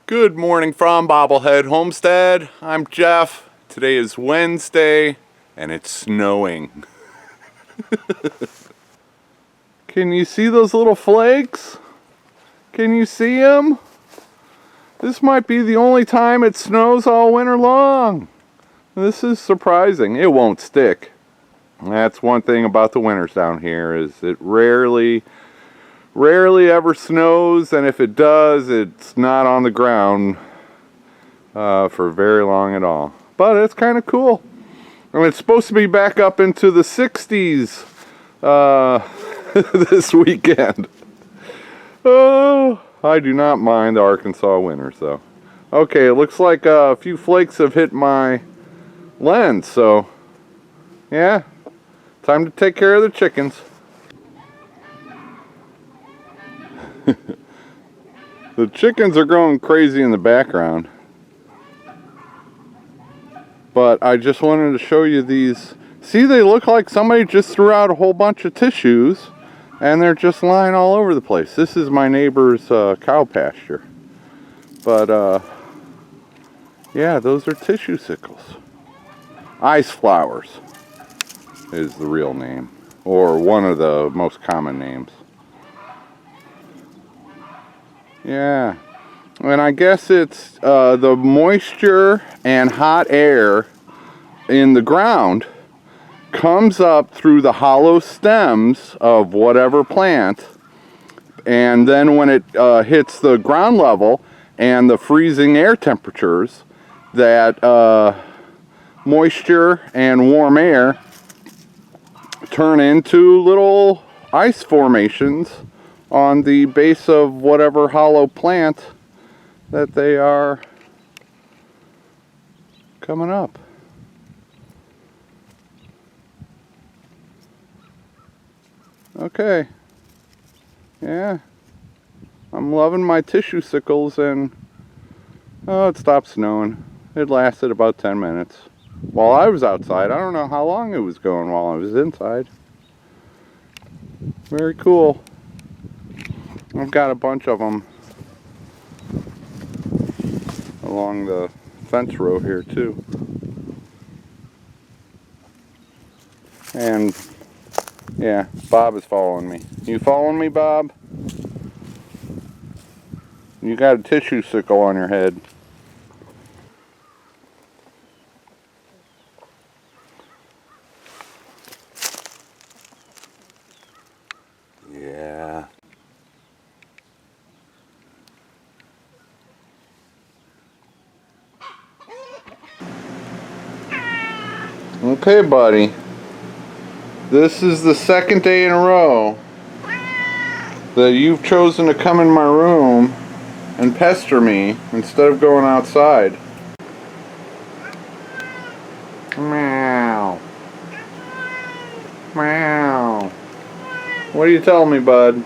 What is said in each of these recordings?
Good morning from Bobblehead Homestead. I'm Jeff. Today is Wednesday and it's snowing. Can you see those little flakes? Can you see them? This might be the only time it snows all winter long. This is surprising. It won't stick. That's one thing about the winters down here, is it rarely ever snows, and if it does, it's not on the ground for very long at all. But it's kind of cool. And it's supposed to be back up into the 60s this weekend. Oh, I do not mind the Arkansas winters, though. Okay, it looks like a few flakes have hit my lens, so yeah, time to take care of the chickens. The chickens are growing crazy in the background, but I just wanted to show you these. See, they look like somebody just threw out a whole bunch of tissues and they're just lying all over the place. This is my neighbor's cow pasture, but yeah, those are Tissuesicles. Ice flowers is the real name, or one of the most common names. Yeah, and I guess it's the moisture and hot air in the ground comes up through the hollow stems of whatever plant, and then when it hits the ground level and the freezing air temperatures, that moisture and warm air turn into little ice formations on the base of whatever hollow plant that they are coming up. Okay. Yeah. I'm loving my Tissuesicles, and oh, it stopped snowing. It lasted about 10 minutes while I was outside. I don't know how long it was going while I was inside. Very cool. I've got a bunch of them along the fence row here too. And yeah, Bob is following me. You following me, Bob? You got a Tissuesicle on your head. Yeah. Okay, buddy. This is the second day in a row that you've chosen to come in my room and pester me instead of going outside. Meow. Meow. What are you telling me, bud?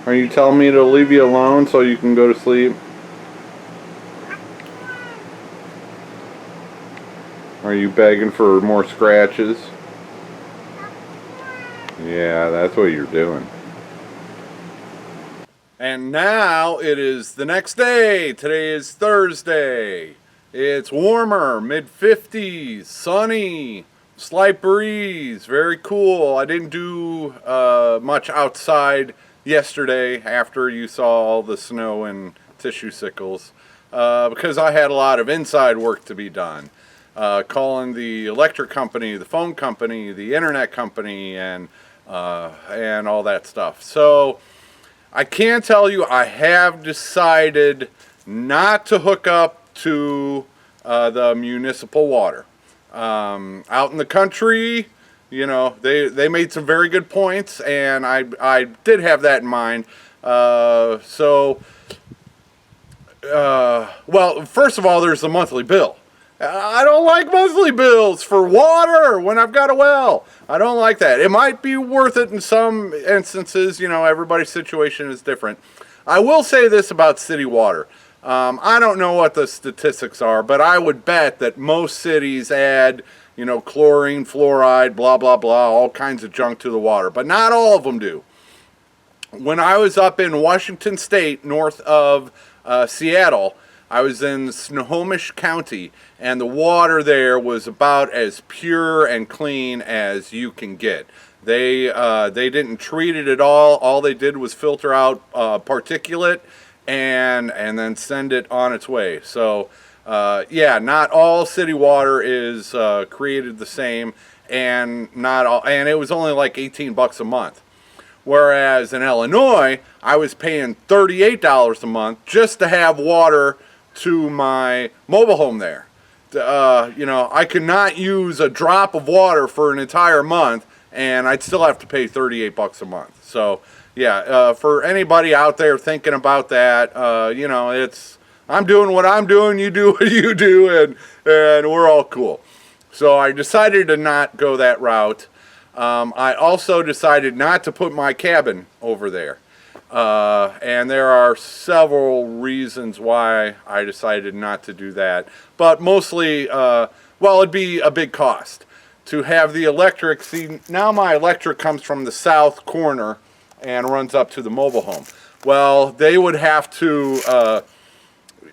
Are you telling me to leave you alone so you can go to sleep? Are you begging for more scratches? Yeah, that's what you're doing. And now it is the next day. Today is Thursday. It's warmer, mid-50s, sunny, slight breeze, very cool. I didn't do much outside yesterday after you saw all the snow and Tissuesicles because I had a lot of inside work to be done. Calling the electric company, the phone company, the internet company, and all that stuff. So I can tell you I have decided not to hook up to the municipal water. Out in the country, you know, they made some very good points, and I did have that in mind. Well, first of all, there's the monthly bill. I don't like monthly bills for water when I've got a well. I don't like that. It might be worth it in some instances. You know, everybody's situation is different. I will say this about city water. I don't know what the statistics are, but I would bet that most cities add, you know, chlorine, fluoride, blah, blah, blah, all kinds of junk to the water. But not all of them do. when I was up in Washington State, north of Seattle, I was in Snohomish County, and the water there was about as pure and clean as you can get. They didn't treat it at all. All they did was filter out particulate and then send it on its way. So yeah, not all city water is created the same, and not all, and it was only like $18 a month. Whereas in Illinois, I was paying $38 a month just to have water to my mobile home there. You know, I could not use a drop of water for an entire month, and I'd still have to pay $38 a month. So yeah, for anybody out there thinking about that, you know, I'm doing what I'm doing, you do what you do, and we're all cool. So I decided to not go that route. I also decided not to put my cabin over there. And there are several reasons why I decided not to do that. But mostly, well, it'd be a big cost to have the electric. See, now my electric comes from the south corner and runs up to the mobile home. Well, they would have to,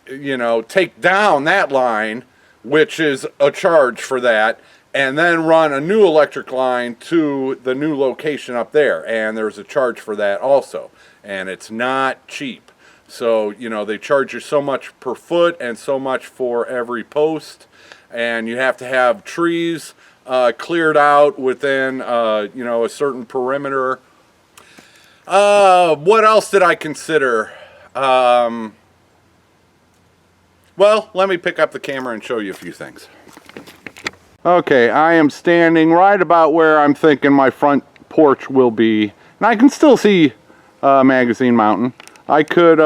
you know, take down that line, which is a charge for that, and then run a new electric line to the new location up there, and there's a charge for that also, and it's not cheap. So, you know, they charge you so much per foot and so much for every post, and you have to have trees cleared out within, you know, a certain perimeter. What else did I consider? Well, let me pick up the camera and show you a few things. Okay, I am standing right about where I'm thinking my front porch will be, and I can still see Magazine Mountain. I could,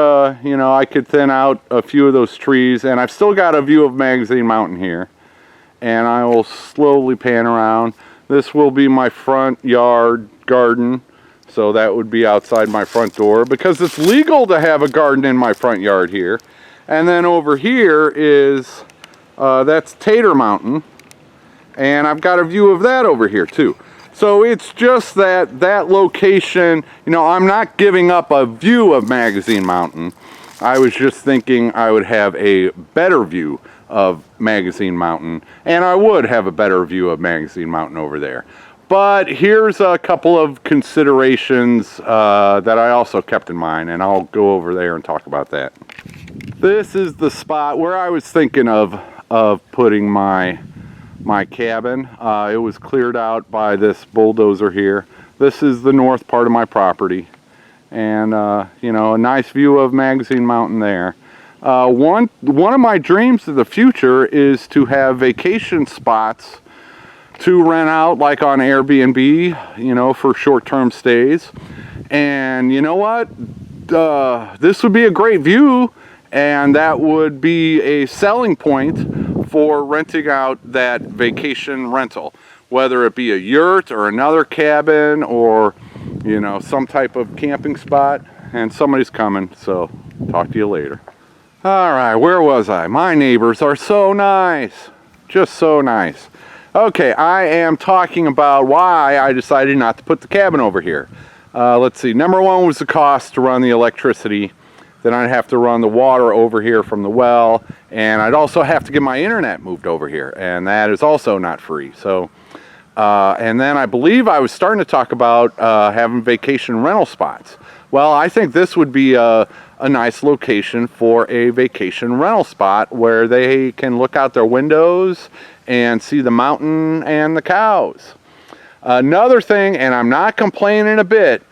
you know, I could thin out a few of those trees, and I've still got a view of Magazine Mountain here. And I will slowly pan around. This will be my front yard garden, so that would be outside my front door, because it's legal to have a garden in my front yard here. And then over here is, that's Tater Mountain. And I've got a view of that over here too. So it's just that location, you know, I'm not giving up a view of Magazine Mountain. I was just thinking I would have a better view of Magazine Mountain, and I would have a better view of Magazine Mountain over there. But here's a couple of considerations that I also kept in mind, and I'll go over there and talk about that. This is the spot where I was thinking of putting my cabin. It was cleared out by this bulldozer here. This is the north part of my property, and you know, a nice view of Magazine Mountain there. One of my dreams of the future is to have vacation spots to rent out, like on Airbnb, you know, for short-term stays. And you know what? This would be a great view, and that would be a selling point for renting out that vacation rental, whether it be a yurt or another cabin or, you know, some type of camping spot. And somebody's coming, so talk to you later. All right, where was I? My neighbors are so nice, just so nice. Okay, I am talking about why I decided not to put the cabin over here. Let's see, number one was the cost to run the electricity. Then I'd have to run the water over here from the well, and I'd also have to get my internet moved over here, and that is also not free. So, and then I believe I was starting to talk about having vacation rental spots. Well, I think this would be a nice location for a vacation rental spot where they can look out their windows and see the mountain and the cows. Another thing, and I'm not complaining a bit,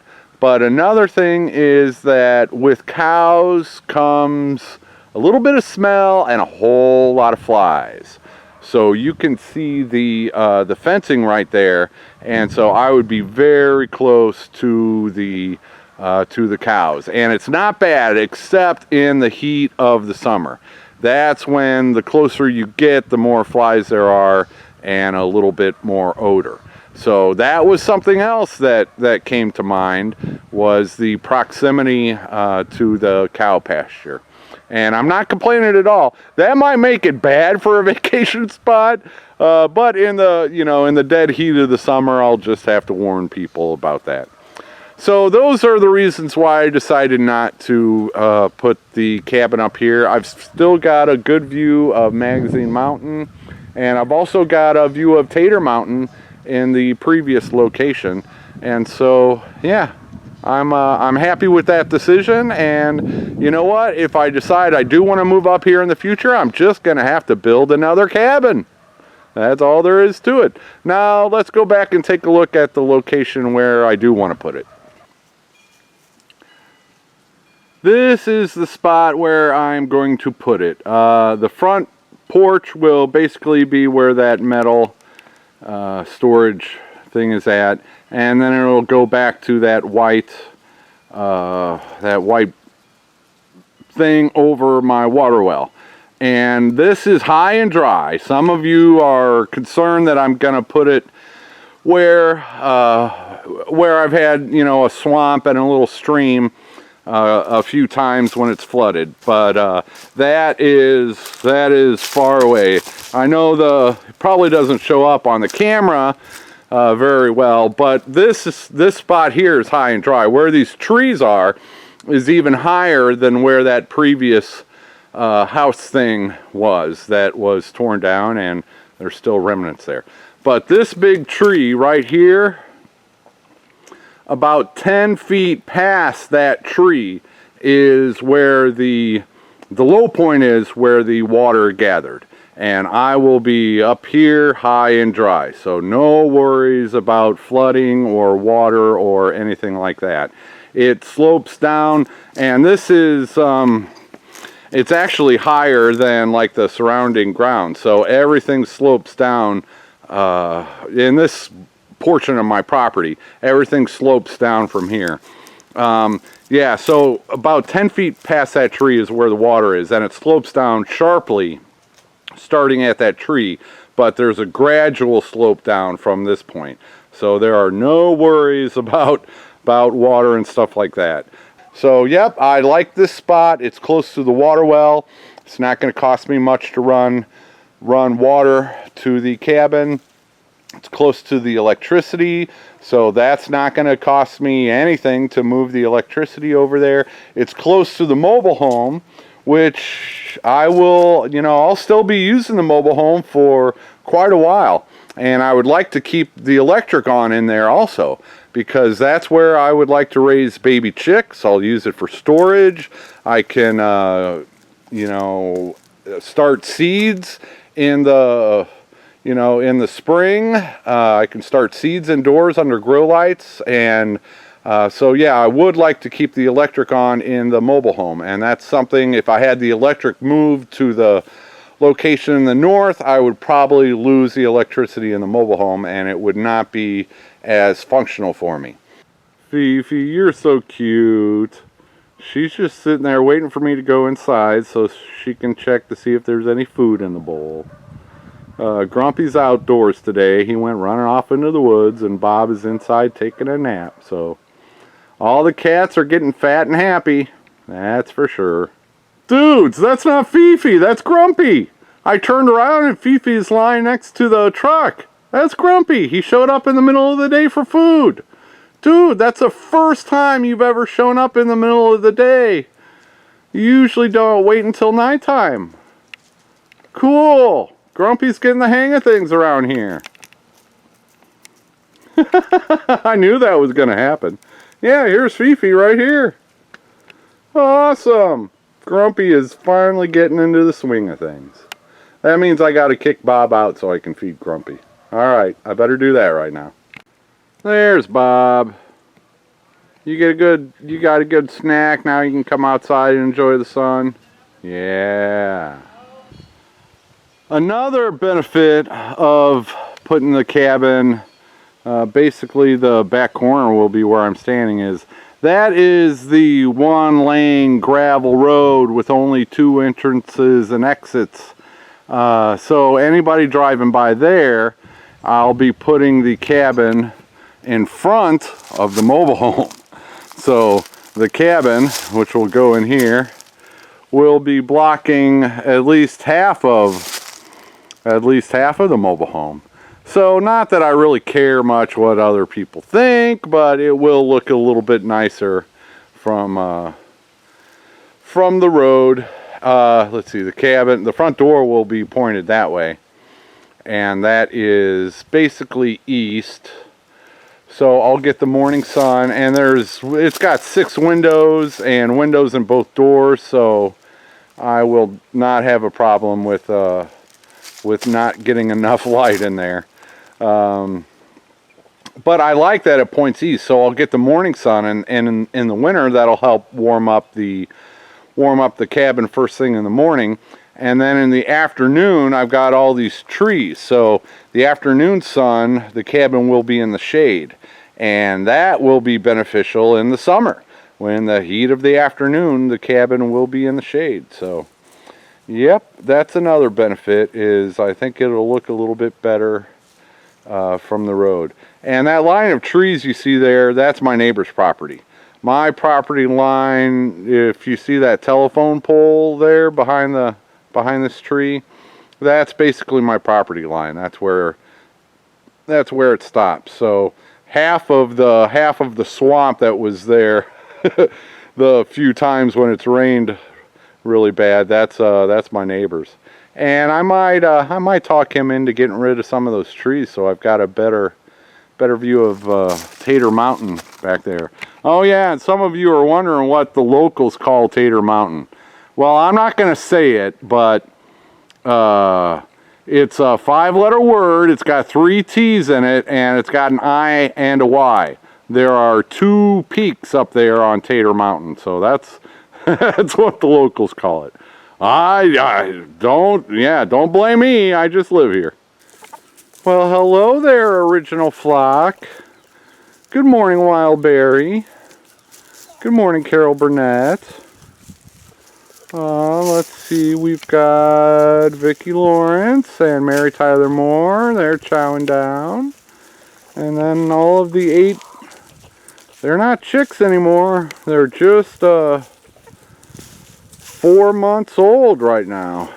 but another thing is that with cows comes a little bit of smell and a whole lot of flies. So you can see the fencing right there, and so I would be very close to the cows. And it's not bad, except in the heat of the summer. That's when the closer you get, the more flies there are and a little bit more odor. So that was something else that came to mind, was the proximity to the cow pasture. And I'm not complaining at all. That might make it bad for a vacation spot, but in the dead heat of the summer, I'll just have to warn people about that. So those are the reasons why I decided not to put the cabin up here. I've still got a good view of Magazine Mountain, and I've also got a view of Tater Mountain in the previous location. And so, yeah, I'm happy with that decision. And you know what? If I decide I do want to move up here in the future, I'm just going to have to build another cabin. That's all there is to it. Now, let's go back and take a look at the location where I do want to put it. This is the spot where I'm going to put it. The front porch will basically be where that metal storage thing is at, and then it'll go back to that white thing over my water well. And this is high and dry. Some of you are concerned that I'm gonna put it where I've had, you know, a swamp and a little stream a few times when it's flooded, but that is far away. I know it probably doesn't show up on the camera very well, but this spot here is high and dry. Where these trees are is even higher than where that previous house thing that was torn down, and there's still remnants there. But this big tree right here, about 10 feet past that tree, is where the low point is, where the water gathered. And I will be up here high and dry, so no worries about flooding or water or anything like that. It slopes down, and this is it's actually higher than like the surrounding ground, so everything slopes down in this portion of my property. Everything slopes down from here. Yeah, so about 10 feet past that tree is where the water is, and it slopes down sharply starting at that tree, but there's a gradual slope down from this point, so there are no worries about water and stuff like that. So yep, I like this spot. It's close to the water well. It's not going to cost me much to run water to the cabin. It's close to the electricity, so that's not going to cost me anything to move the electricity over there. It's close to the mobile home, which I will, you know, I'll still be using the mobile home for quite a while. And I would like to keep the electric on in there also, because that's where I would like to raise baby chicks. I'll use it for storage. I can, you know, start seeds in the spring. I can start seeds indoors under grow lights. And so yeah, I would like to keep the electric on in the mobile home. And that's something, if I had the electric moved to the location in the north, I would probably lose the electricity in the mobile home, and it would not be as functional for me. Fifi, you're so cute. She's just sitting there waiting for me to go inside so she can check to see if there's any food in the bowl. Grumpy's outdoors today. He went running off into the woods, and Bob is inside taking a nap. So all the cats are getting fat and happy, that's for sure. Dudes, that's not Fifi, that's Grumpy. I turned around and Fifi's lying next to the truck. That's Grumpy. He showed up in the middle of the day for food. Dude, that's the first time you've ever shown up in the middle of the day. You usually don't wait until nighttime. Cool. Grumpy's getting the hang of things around here. I knew that was going to happen. Yeah, here's Fifi right here. Awesome. Grumpy is finally getting into the swing of things. That means I got to kick Bob out so I can feed Grumpy. Alright, I better do that right now. There's Bob. You got a good snack. Now you can come outside and enjoy the sun. Yeah. Another benefit of putting the cabin, basically the back corner will be where I'm standing, is that is the one lane gravel road with only 2 entrances and exits. So anybody driving by there, I'll be putting the cabin in front of the mobile home. So the cabin, which will go in here, will be blocking at least half of the mobile home. So not that I really care much what other people think, but it will look a little bit nicer from the road. Let's see, the front door will be pointed that way, and that is basically east. So I'll get the morning sun, and it's got 6 windows and windows in both doors, so I will not have a problem with not getting enough light in there. But I like that it points east, so I'll get the morning sun, and in the winter that'll help warm up the cabin first thing in the morning. And then in the afternoon, I've got all these trees. So the afternoon sun, the cabin will be in the shade. And that will be beneficial in the summer. When the heat of the afternoon, the cabin will be in the shade. So, yep, that's another benefit, is I think it'll look a little bit better from the road. And that line of trees you see there, that's my neighbor's property. My property line, if you see that telephone pole there behind this tree, that's basically my property line. That's where it stops. So half of the swamp that was there the few times when it's rained really bad, that's my neighbor's. And I might talk him into getting rid of some of those trees, so I've got a better view of Tater Mountain back there. Oh yeah, and some of you are wondering what the locals call Tater Mountain. Well, I'm not going to say it, but it's a 5-letter word. It's got 3 T's in it, and it's got an I and a Y. There are 2 peaks up there on Tater Mountain, so that's that's what the locals call it. Don't blame me. I just live here. Well, hello there, original flock. Good morning, Wild Berry. Good morning, Carol Burnett. Let's see, we've got Vicki Lawrence and Mary Tyler Moore. They're chowing down. And then all of the 8, they're not chicks anymore. They're just 4 months old right now.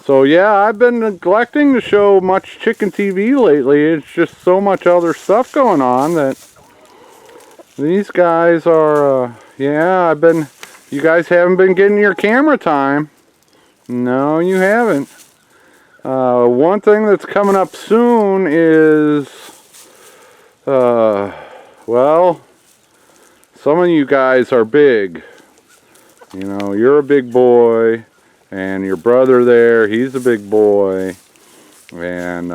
So yeah, I've been neglecting to show much chicken TV lately. It's just so much other stuff going on that these guys are, you guys haven't been getting your camera time. No, you haven't. One thing that's coming up soon is, well, some of you guys are big. You know, you're a big boy, and your brother there, he's a big boy. And,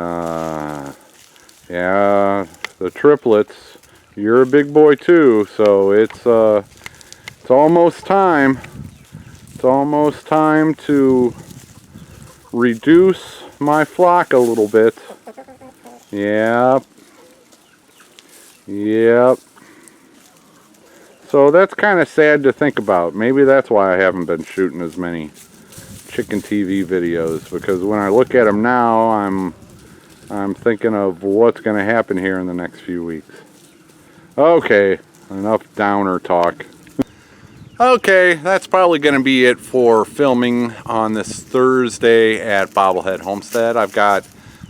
yeah, the triplets, you're a big boy too, so it's almost time. It's almost time to reduce my flock a little bit. Yep. Yep. So that's kind of sad to think about. Maybe that's why I haven't been shooting as many chicken TV videos, because when I look at them now, I'm thinking of what's going to happen here in the next few weeks. Okay, enough downer talk. Okay, that's probably going to be it for filming on this Thursday at Bobblehead Homestead. I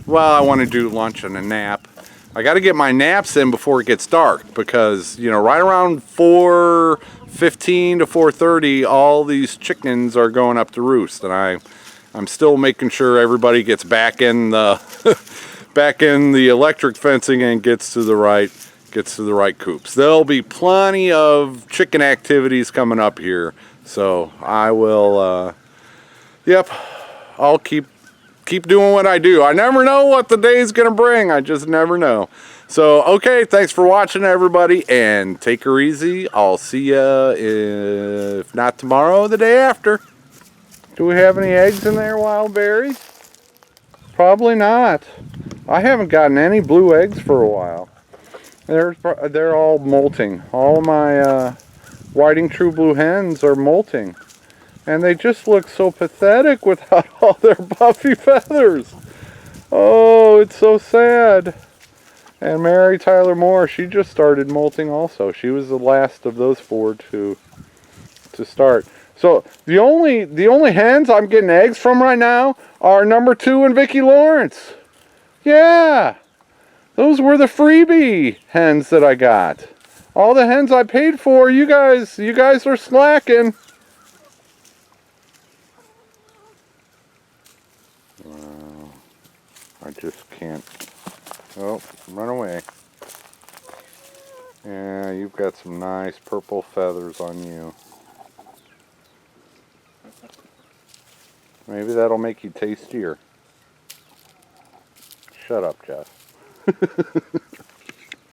want to do lunch and a nap. I got to get my naps in before it gets dark, because, you know, right around 4:15 to 4:30, all these chickens are going up to roost, and I'm still making sure everybody gets back in the electric fencing and gets to the right coops. There'll be plenty of chicken activities coming up here, so I will I'll keep doing what I do. I never know what the day's gonna bring. I just never know. So okay, thanks for watching, everybody, and take her easy. I'll see ya, if not tomorrow, the day after. Do we have any eggs in there, Wild Berry? Probably not. I haven't gotten any blue eggs for a while. They're all molting. All my whiting true blue hens are molting. And they just look so pathetic without all their puffy feathers. Oh, it's so sad. And Mary Tyler Moore, she just started molting also. She was the last of those 4 to start. So the only hens I'm getting eggs from right now are number 2 and Vicki Lawrence. Yeah, those were the freebie hens that I got. All the hens I paid for, you guys are slacking. Wow, I just can't. Oh, run away. Yeah, you've got some nice purple feathers on you. Maybe that'll make you tastier. Shut up, Jeff.